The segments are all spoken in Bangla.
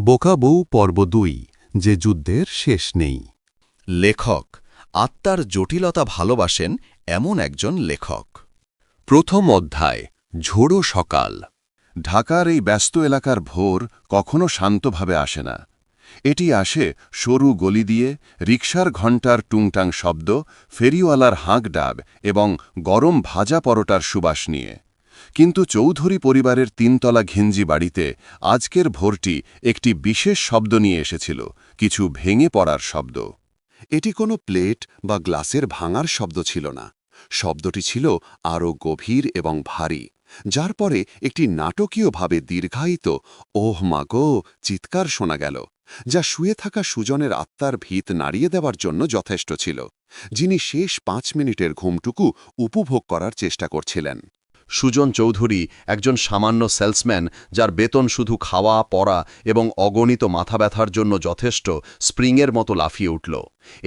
বোকা বউ পর্ব ২ যে যুদ্ধের শেষ নেই। লেখক আত্মার জটিলতা ভালোবাসেন এমন একজন লেখক। প্রথম অধ্যায় ঝোড়ো সকাল। ঢাকার এই ব্যস্ত এলাকার ভোর কখনো শান্তভাবে আসে না। এটি আসে সরু গলি দিয়ে, রিকশার ঘণ্টার টুংটাং শব্দ, ফেরিওয়ালার হাঁক ডাব এবং গরম ভাজা পরোটার সুবাস নিয়ে। কিন্তু চৌধুরী পরিবারের তিনতলা ঘিঞ্জি বাড়িতে আজকের ভোরটি একটি বিশেষ শব্দ নিয়ে এসেছিল, কিছু ভেঙে পড়ার শব্দ। এটি কোনো প্লেট বা গ্লাসের ভাঙার শব্দ ছিল না। শব্দটি ছিল আরও গভীর এবং ভারী, যার পরে একটি নাটকীয়ভাবে দীর্ঘায়িত ওহ মাগো চিৎকার শোনা গেল, যা শুয়ে থাকা সুজনের আত্মার ভিত নাড়িয়ে দেওয়ার জন্য যথেষ্ট ছিল, যিনি শেষ 5 মিনিটের ঘুমটুকু উপভোগ করার চেষ্টা করছিলেন। সুজন চৌধুরী একজন সামান্য সেলসম্যান, যার বেতন শুধু খাওয়া পড়া এবং অগণিত মাথা ব্যথার জন্য যথেষ্ট, স্প্রিংয়ের মতো লাফিয়ে উঠল।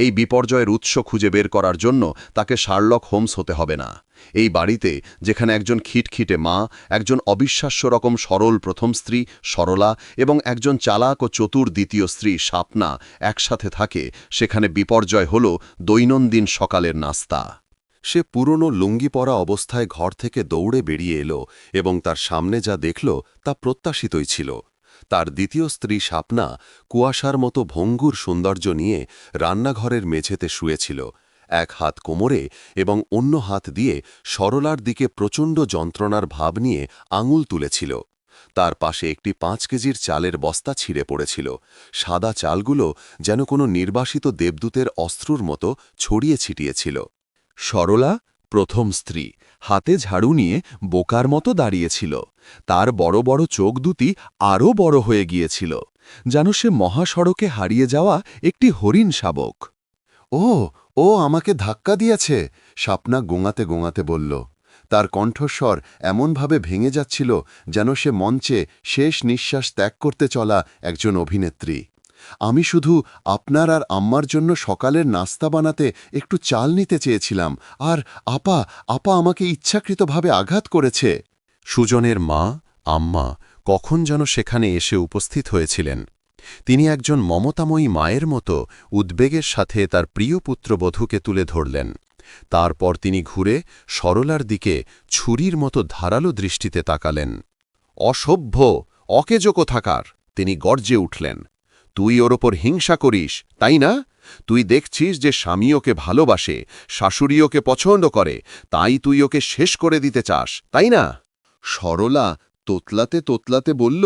এই বিপর্যয়ের উৎস খুঁজে বের করার জন্য তাকে শার্লক হোমস হতে হবে না। এই বাড়িতে, যেখানে একজন খিটখিটে মা, একজন অবিশ্বাস্য রকম সরল প্রথম স্ত্রী সরলা এবং একজন চালাক ও চতুর দ্বিতীয় স্ত্রী স্বপ্না একসাথে থাকে, সেখানে বিপর্যয় হল দৈনন্দিন সকালের নাস্তা। সে পুরনো লুঙ্গি পরা অবস্থায় ঘর থেকে দৌড়ে বেরিয়ে এলো এবং তার সামনে যা দেখল তা প্রত্যাশিতই ছিল। তার দ্বিতীয় স্ত্রী স্বপ্না কুয়াশার মতো ভঙ্গুর সৌন্দর্য নিয়ে রান্নাঘরের মেঝেতে শুয়েছিল, এক হাত কোমরে এবং অন্য হাত দিয়ে সরলার দিকে প্রচণ্ড যন্ত্রণার ভাব নিয়ে আঙুল তুলেছিল। তার পাশে একটি 5 কেজির চালের বস্তা ছিঁড়ে পড়েছিল। সাদা চালগুলো যেন কোনো নির্বাসিত দেবদূতের অস্ত্রুর মতো ছড়িয়ে ছিটিয়েছিল। সরলা, প্রথম স্ত্রী, হাতে ঝাড়ু নিয়ে বোকার মতো দাঁড়িয়েছিল। তার বড় বড় চোখ দুটি আরও বড় হয়ে গিয়েছিল, যেন সে মহাসড়কে হারিয়ে যাওয়া একটি হরিণ শাবক। ও ও আমাকে ধাক্কা দিয়েছে, স্বপ্না গোঙাতে গোঙাতে বলল। তার কণ্ঠস্বর এমনভাবে ভেঙে যাচ্ছিল যেন সে মঞ্চে শেষ নিঃশ্বাস ত্যাগ করতে চলা একজন অভিনেত্রী। আমি শুধু আপনার আর আম্মার জন্য সকালের নাস্তা বানাতে একটু চাল নিতে চেয়েছিলাম, আর আপা আমাকে ইচ্ছাকৃতভাবে আঘাত করেছে। সুজনের মা, আম্মা কখন যেন সেখানে এসে উপস্থিত হয়েছিলেন। তিনি একজন মমতাময়ী মায়ের মতো উদ্বেগের সাথে তার প্রিয় পুত্রবধূকে তুলে ধরলেন। তারপর তিনি ঘুরে সরলার দিকে ছুরির মতো ধারালো দৃষ্টিতে তাকালেন। অসভ্য, অকেজো কোথাকার, তিনি গর্জে উঠলেন। তুই ওর ওপর হিংসা করিস, তাই না? তুই দেখছিস যে স্বামী ওকে ভালোবাসে, শাশুড়ি ওকে পছন্দ করে, তাই তুই ওকে শেষ করে দিতে চাস, তাই না? সরলা তোতলাতে তোতলাতে বলল,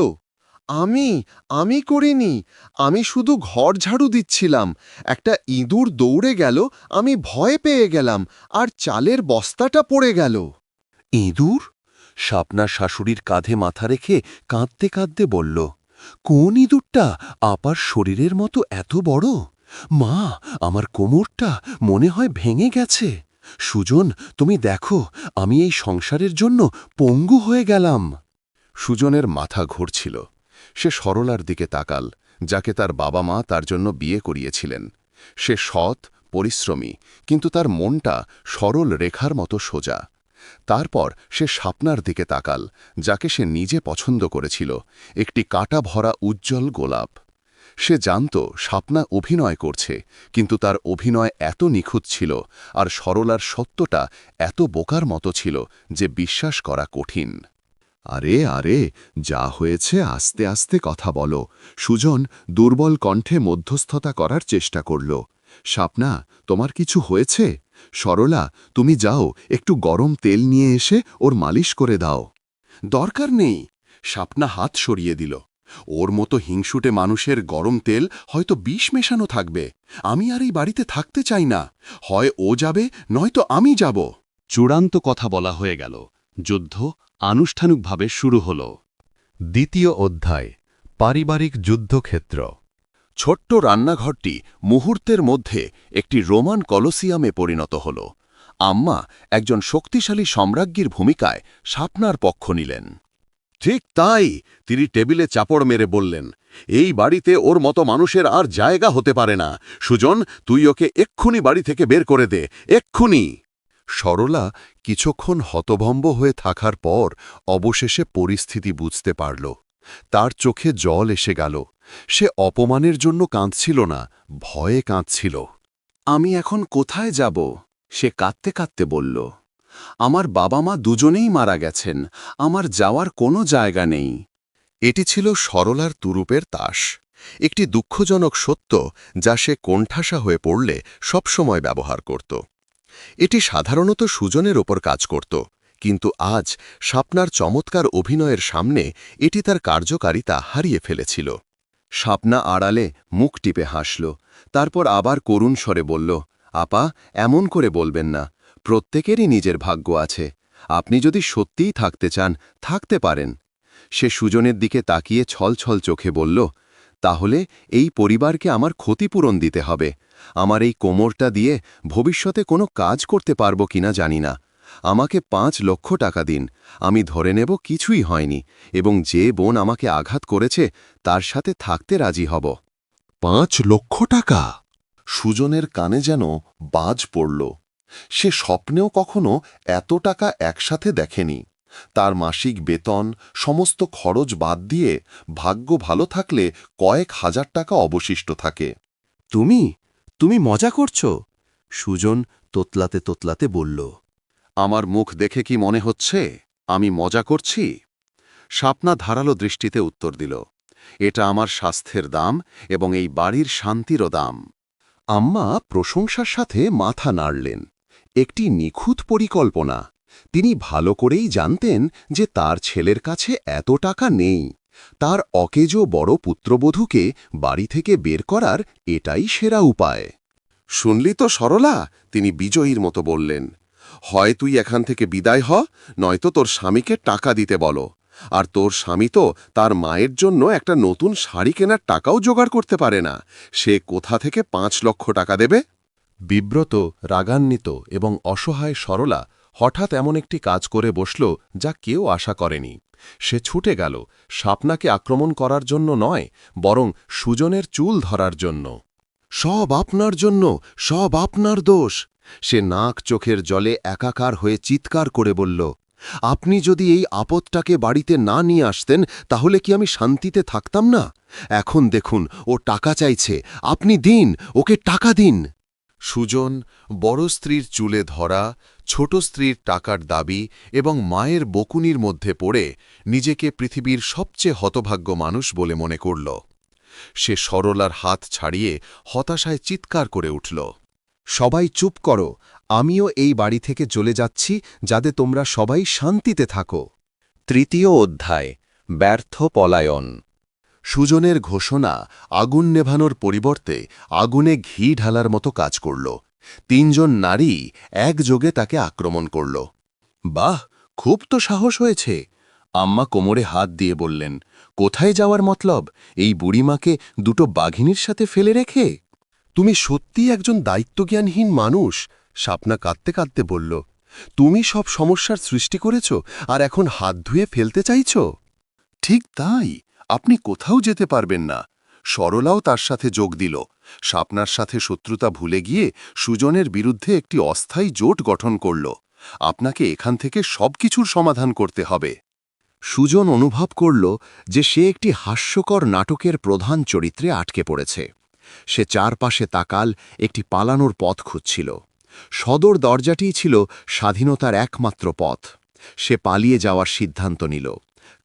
আমি করিনি, আমি শুধু ঘর ঝাড়ু দিচ্ছিলাম। একটা ইঁদুর দৌড়ে গেল, আমি ভয় পেয়ে গেলাম, আর চালের বস্তাটা পড়ে গেল। ইঁদুর? স্বপ্নার শাশুড়ির কাঁধে মাথা রেখে কাঁদতে কাঁদতে বলল, কোন ইঁদুরটা আপার শরীরের মতো এত বড়? মা, আমার কোমরটা মনে হয় ভেঙে গেছে। সুজন, তুমি দেখো, আমি এই সংসারের জন্য পঙ্গু হয়ে গেলাম। সুজনের মাথা ঘুরছিল। সে সরলার দিকে তাকাল, যাকে তার বাবা মা তার জন্য বিয়ে করিয়েছিলেন। সে সৎ, পরিশ্রমী, কিন্তু তার মনটা সরল রেখার মতো সোজা। তারপর সে স্বপ্নার দিকে তাকাল, যাকে সে নিজে পছন্দ করেছিল, একটি কাঁটা ভরা উজ্জ্বল গোলাপ। সে জানত স্বপ্না অভিনয় করছে, কিন্তু তার অভিনয় এত নিখুঁত ছিল, আর সরলার সত্যটা এত বোকার মতো ছিল যে বিশ্বাস করা কঠিন। আরে আরে, যা হয়েছে আস্তে আস্তে কথা বলো। সুজন দুর্বল কণ্ঠে মধ্যস্থতা করার চেষ্টা করল। স্বপ্না, তোমার কিছু হয়েছে? সরলা, তুমি যাও, একটু গরম তেল নিয়ে এসে ওর মালিশ করে দাও। দরকার নেই, স্বপ্না হাত সরিয়ে দিল। ওর মতো হিংসুটে মানুষের গরম তেল হয়তো বিষ মেশানো থাকবে। আমি আর এই বাড়িতে থাকতে চাই না। হয় ও যাবে, নয়তো আমি যাব। চূড়ান্ত কথা বলা হয়ে গেল। যুদ্ধ আনুষ্ঠানিকভাবে শুরু হল। দ্বিতীয় অধ্যায় পারিবারিক যুদ্ধক্ষেত্র। ছোট্ট রান্নাঘরটি মুহূর্তের মধ্যে একটি রোমান কলোসিয়ামে পরিণত হল। আম্মা একজন শক্তিশালী সম্রাজ্ঞীর ভূমিকায় স্বপ্নার পক্ষ নিলেন। ঠিক তাই, তিনি টেবিলে চাপড় মেরে বললেন, এই বাড়িতে ওর মতো মানুষের আর জায়গা হতে পারে না। সুজন, তুই ওকে এক্ষুনি বাড়ি থেকে বের করে দে, এক্ষুনি। সরলা কিছুক্ষণ হতভম্ব হয়ে থাকার পর অবশেষে পরিস্থিতি বুঝতে পারল। তার চোখে জল এসে গেল। সে অপমানের জন্য কাঁদছিল না, ভয়ে কাঁদছিল। আমি এখন কোথায় যাব? সে কাঁদতে কাঁদতে বলল। আমার বাবা মা দুজনেই মারা গেছেন, আমার যাওয়ার কোনো জায়গা নেই। এটি ছিল সরলার তুরুপের তাস, একটি দুঃখজনক সত্য যা সে কোণঠাসা হয়ে পড়লে সবসময় ব্যবহার করত। এটি সাধারণত সুজনের ওপর কাজ করত, কিন্তু আজ স্বপ্নার চমৎকার অভিনয়ের সামনে এটি তার কার্যকারিতা হারিয়ে ফেলেছিল। স্বপ্না আড়ালে মুখ টিপে হাসল, তারপর আবার করুণ স্বরে বলল, আপা, এমন করে বলবেন না। প্রত্যেকেরই নিজের ভাগ্য আছে। আপনি যদি সত্যিই থাকতে চান, থাকতে পারেন। সে সুজনের দিকে তাকিয়ে ছলছল চোখে বলল, তাহলে এই পরিবারকে আমার ক্ষতিপূরণ দিতে হবে। আমার এই কোমরটা দিয়ে ভবিষ্যতে কোনো কাজ করতে পারবো কিনা জানি না। আমাকে 5 লক্ষ টাকা দিন, আমি ধরে নেব কিছুই হয়নি, এবং যে বোন আমাকে আঘাত করেছে তার সাথে থাকতে রাজি হব। 5 লক্ষ টাকা! সুজনের কানে যেন বাজ পড়ল। সে স্বপ্নেও কখনো এত টাকা একসাথে দেখেনি। তার মাসিক বেতন, সমস্ত খরচ বাদ দিয়ে ভাগ্য ভালো থাকলে কয়েক হাজার টাকা অবশিষ্ট থাকে। তুমি মজা করছো? সুজন তোতলাতে তোতলাতে বলল। আমার মুখ দেখে কি মনে হচ্ছে আমি মজা করছি? স্বপ্না ধারালো দৃষ্টিতে উত্তর দিল, এটা আমার স্বাস্থ্যের দাম এবং এই বাড়ির শান্তিরও দাম। আম্মা প্রশংসার সাথে মাথা নাড়লেন। একটি নিখুঁত পরিকল্পনা। তিনি ভালো করেই জানতেন যে তার ছেলের কাছে এত টাকা নেই। তার অকেজো বড় পুত্রবধূকে বাড়ি থেকে বের করার এটাই সেরা উপায়। শুনলি তো সরলা, তিনি বিজয়ীর মতো বললেন। হয় তুই এখান থেকে বিদায় হ, নয়তো তোর স্বামীকে টাকা দিতে বলো। আর তোর স্বামী তো তার মায়ের জন্য একটা নতুন শাড়ি কেনার টাকাও জোগাড় করতে পারে না। সে কোথা থেকে 5 লক্ষ টাকা দেবে? বিব্রত, রাগান্বিত এবং অসহায় সরলা হঠাৎ এমন একটি কাজ করে বসল যা কেউ আশা করেনি। সে ছুটে গেল, স্বপ্নাকে আক্রমণ করার জন্য নয়, বরং সুজনের চুল ধরার জন্য। সব আপনার জন্য, সব আপনার দোষ! সে নাক চোখের জলে একাকার হয়ে চিৎকার করে বলল, আপনি যদি এই আপদটাকে বাড়িতে না নিয়ে আসতেন তাহলে কি আমি শান্তিতে থাকতাম না? এখন দেখুন, ও টাকা চাইছে, আপনি দিন, ওকে টাকা দিন। সুজন বড় স্ত্রীর চুলে ধরা, ছোট স্ত্রীর টাকার দাবি এবং মায়ের বকুনির মধ্যে পড়ে নিজেকে পৃথিবীর সবচেয়ে হতভাগ্য মানুষ বলে মনে করল। সে সরলার হাত ছাড়িয়ে হতাশায় চিৎকার করে উঠল, সবাই চুপ করো, আমিও এই বাড়ি থেকে চলে যাচ্ছি যাতে তোমরা সবাই শান্তিতে থাকো। 3য় অধ্যায়, ব্যর্থ পলায়ন। সুজনের ঘোষণা আগুন নেভানোর পরিবর্তে আগুনে ঘি ঢালার মতো কাজ করল। 3 জন নারী একযোগে তাকে আক্রমণ করল। বাহ, খুব তো সাহস হয়েছে! আম্মা কোমরে হাত দিয়ে বললেন, কোথায় যাওয়ার মতলব? এই বুড়িমাকে 2টো বাঘিনীর সাথে ফেলে রেখে? তুমি সত্যিই একজন দায়িত্বজ্ঞানহীন মানুষ। স্বপ্না কাঁদতে কাঁদতে বলল, তুমি সব সমস্যার সৃষ্টি করেছ আর এখন হাত ধুয়ে ফেলতে চাইছ? ঠিক তাই, আপনি কোথাও যেতে পারবেন না। সরলাও তার সাথে যোগ দিল। স্বপ্নার সাথে শত্রুতা ভুলে গিয়ে সুজনের বিরুদ্ধে একটি অস্থায়ী জোট গঠন করল। আপনাকে এখান থেকে সবকিছুর সমাধান করতে হবে। সুজন অনুভব করল যে সে একটি হাস্যকর নাটকের প্রধান চরিত্রে আটকে পড়েছে। সে চারপাশে তাকাল, একটি পালানোর পথ খুঁজছিল। সদর দরজাটিই ছিল স্বাধীনতার একমাত্র পথ। সে পালিয়ে যাওয়ার সিদ্ধান্ত নিল,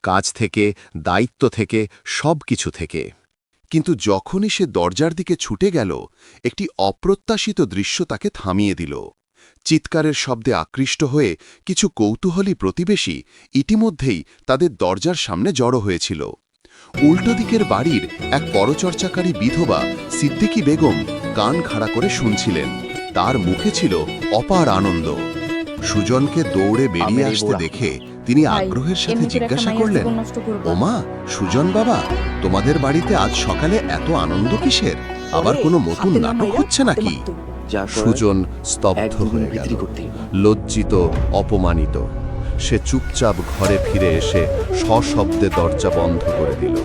কাজ থেকে, দায়িত্ব থেকে, সব কিছু থেকে। কিন্তু যখনই সে দরজার দিকে ছুটে গেল, একটি অপ্রত্যাশিত দৃশ্য তাকে থামিয়ে দিল। চিৎকারের শব্দে আকৃষ্ট হয়ে কিছু কৌতূহলী প্রতিবেশী ইতিমধ্যেই তাদের দরজার সামনে জড়ো হয়েছিল। উল্টো দিকের বাড়ির এক পরচর্চাকারী বিধবা সিদ্দিকী বেগম কান খাড়া করে শুনছিলেন। তার মুখে ছিল অপার আনন্দ। সুজনকে দৌড়ে বেরিয়ে আসতে দেখে তিনি আগ্রহের সাথে জিজ্ঞাসা করলেন, ওমা, সুজন বাবা, তোমাদের বাড়িতে আজ সকালে এত আনন্দ কিসের? আবার কোনো নতুন নাটক হচ্ছে নাকি? সুজন স্তব্ধ হয়ে গেল, লজ্জিত, অপমানিত। সে চুপচাপ ঘরে ফিরে এসে সশব্দে দরজা বন্ধ করে দিল।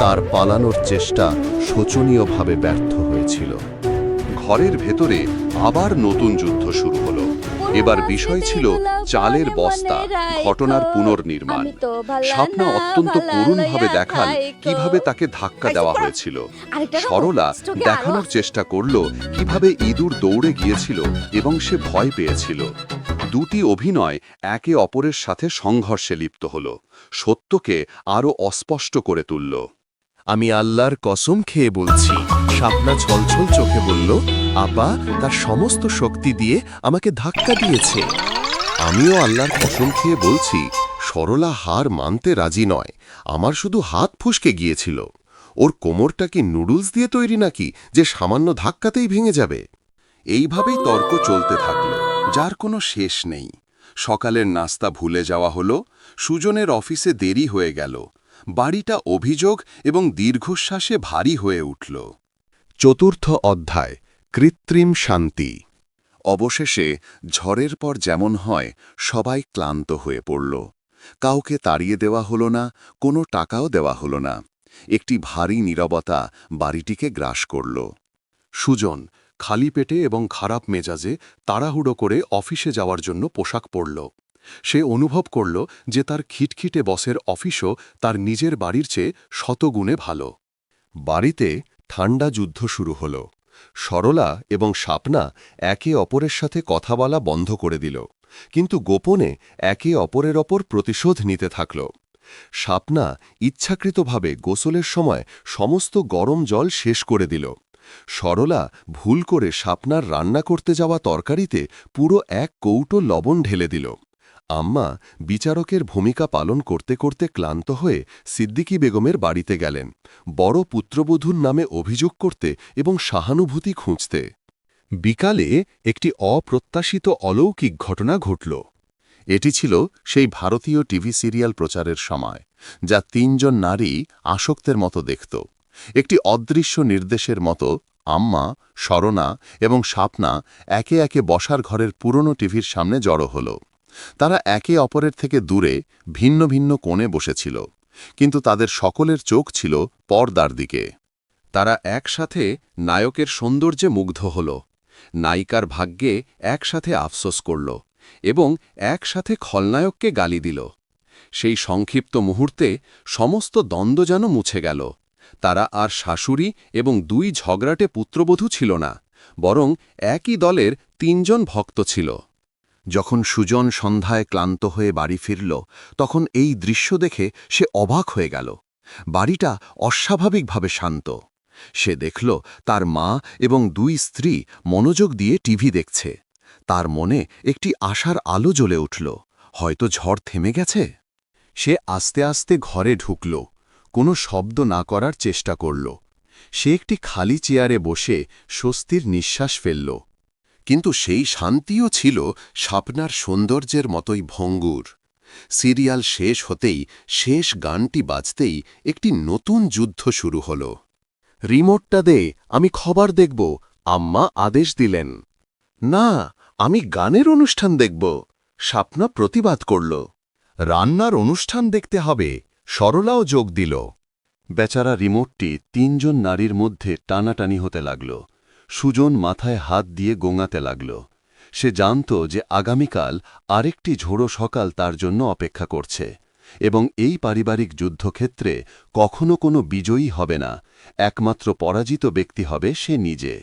তার পালানোর চেষ্টা শোচনীয়ভাবে ব্যর্থ হয়েছিল। ঘরের ভেতরে আবার নতুন যুদ্ধ শুরু হলো। এবার বিষয় ছিল চালের বস্তা, ঘটনার পুনর্নির্মাণ। স্বপ্না অত্যন্ত করুণভাবে দেখান কিভাবে তাকে ধাক্কা দেওয়া হয়েছিল। সরলা দেখানোর চেষ্টা করল কিভাবে ইঁদুর দৌড়ে গিয়েছিল এবং সে ভয় পেয়েছিল। দুটি অভিনয় একে অপরের সাথে সংঘর্ষে লিপ্ত হল, সত্যকে আরও অস্পষ্ট করে তুলল। আমি আল্লাহর কসম খেয়ে বলছি, স্বপ্না ছলছল চোখে বলল, আপা তার সমস্ত শক্তি দিয়ে আমাকে ধাক্কা দিয়েছে। আমিও আল্লাহর কসম খেয়ে বলছি, সরলা হার মানতে রাজি নয়, আমার শুধু হাত ফসকে গিয়েছিল। ওর কোমরটা কি নুডলস দিয়ে তৈরি নাকি যে সামান্য ধাক্কাতেই ভেঙে যাবে? এইভাবেই তর্ক চলতে থাকল, যার কোনো শেষ নেই। সকালের নাস্তা ভুলে যাওয়া হলো, সুজনের অফিসে দেরি হয়ে গেল, বাড়িটা অভিযোগ এবং দীর্ঘশ্বাসে ভারী হয়ে উঠল। চতুর্থ অধ্যায়, কৃত্রিম শান্তি। অবশেষে ঝড়ের পর যেমন হয়, সবাই ক্লান্ত হয়ে পড়ল। কাউকে তাড়িয়ে দেওয়া হলো না, কোনো টাকাও দেওয়া হলো না। একটি ভারী নীরবতা বাড়িটিকে গ্রাস করল। সুজন খালি পেটে এবং খারাপ মেজাজে তাড়াহুড়ো করে অফিসে যাওয়ার জন্য পোশাক পরল। সে অনুভব করল যে তার খিটখিটে বসের অফিসও তার নিজের বাড়ির চেয়ে শতগুণে ভালো। বাড়িতে ঠান্ডা যুদ্ধ শুরু হল। সরলা এবং স্বপ্না একে অপরের সাথে কথা বলা বন্ধ করে দিল, কিন্তু গোপনে একে অপরের ওপর প্রতিশোধ নিতে থাকল। স্বপ্না ইচ্ছাকৃতভাবে গোসলের সময় সমস্ত গরম জল শেষ করে দিল। সরলা ভুল করে স্বপ্নার রান্না করতে যাওয়া তরকারিতে পুরো এক কৌটো লবণ ঢেলে দিল। আম্মা বিচারকের ভূমিকা পালন করতে করতে ক্লান্ত হয়ে সিদ্দিকী বেগমের বাড়িতে গেলেন, বড় পুত্রবধূর নামে অভিযোগ করতে এবং সহানুভূতি খুঁজতে। বিকালে একটি অপ্রত্যাশিত অলৌকিক ঘটনা ঘটল। এটি ছিল সেই ভারতীয় টিভি সিরিয়াল প্রচারের সময়, যা তিনজন নারী আসক্তের মতো দেখত। একটি অদৃশ্য নির্দেশের মতো আম্মা, স্মরণা এবং স্বপ্না একে একে বসার ঘরের পুরনো টিভির সামনে জড়ো হল। তারা একে অপরের থেকে দূরে ভিন্ন ভিন্ন কোণে বসেছিল, কিন্তু তাদের সকলের চোখ ছিল পর্দার দিকে। তারা একসাথে নায়কের সৌন্দর্যে মুগ্ধ হল, নায়িকার ভাগ্যে একসাথে আফসোস করল এবং একসাথে খলনায়ককে গালি দিল। সেই সংক্ষিপ্ত মুহূর্তে সমস্ত দ্বন্দ্ব যেন মুছে গেল। তারা আর শাশুড়ি এবং দুই ঝগড়াটে পুত্রবধূ ছিল না, বরং একই দলের তিনজন ভক্ত ছিল। যখন সুজন সন্ধ্যায় ক্লান্ত হয়ে বাড়ি ফিরল, তখন এই দৃশ্য দেখে সে অবাক হয়ে গেল। বাড়িটা অস্বাভাবিকভাবে শান্ত। সে দেখল তার মা এবং দুই স্ত্রী মনোযোগ দিয়ে টিভি দেখছে। তার মনে একটি আশার আলো জ্বলে উঠল, হয়তো ঝড় থেমে গেছে। সে আস্তে আস্তে ঘরে ঢুকল, কোনো শব্দ না করার চেষ্টা করল। সে একটি খালি চেয়ারে বসে স্বস্তির নিঃশ্বাস ফেলল। কিন্তু সেই শান্তিও ছিল স্বপ্নার সৌন্দর্যের মতোই ভঙ্গুর। সিরিয়াল শেষ হতেই, শেষ গানটি বাজতেই একটি নতুন যুদ্ধ শুরু হল। রিমোটটা দে, আমি খবর দেখব, আম্মা আদেশ দিলেন। না, আমি গানের অনুষ্ঠান দেখব, স্বপ্না প্রতিবাদ করল। রান্নার অনুষ্ঠান দেখতে হবে, সরলাও যোগ দিল। বেচারা রিমোটটি তিনজন নারীর মধ্যে টানাটানি হতে লাগল। সুজন মাথায় হাত দিয়ে গোঙাতে লাগল। সে জানত যে আগামীকাল আরেকটি ঝোড়ো সকাল তার জন্য অপেক্ষা করছে, এবং এই পারিবারিক যুদ্ধক্ষেত্রে কখনো কোনো বিজয়ী হবে না, একমাত্র পরাজিত ব্যক্তি হবে সে নিজে।